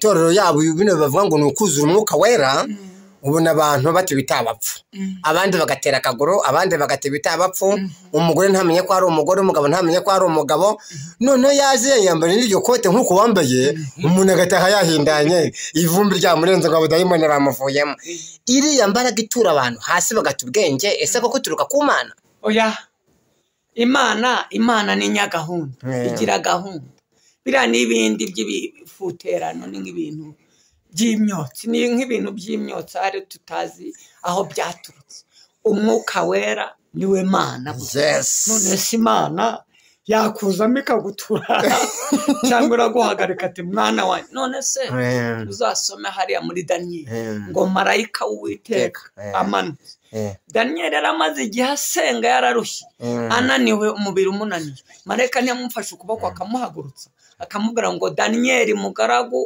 torero yabo bino bavuga ngo nukuzura umwuka wera ubona abantu bati bitabapfu abandi bagatera akaguru abandi bagateba bitabapfu umugore ntamenye ko ari umugore umugabo ntamenye ko ari umugabo none yaje yambara n'iryo kote nkuko wambaye umuntu agataha yahindanye ivumbi rya murenzo ngo abadayimoni ramuvuyemo iri yambaraga itura abantu hasi bagatubwenge ese koko turuka ku Mana oya imana ni nyagahunda igira gahunda bira n'ibindi by'ibifuterano n'ibintu by'imyotsi ni nk'ibintu by'imyotsi ari tutazi aho byaturutse umwuka wera niwe Mana none si Imana yakuzamo ikagutura cyangwa uraguhagarika ati mwana wa none se uzasome hariya muri Daniyeli ngo marayika w'Uwiteka amanutse Daniyeli yaramaze igihe asenga yararushye ananiwe umubiri umunaniye marayika ntiyamufashe ukuboko akamuhagurutsa akamubwira ngo Daniyeli mugaragu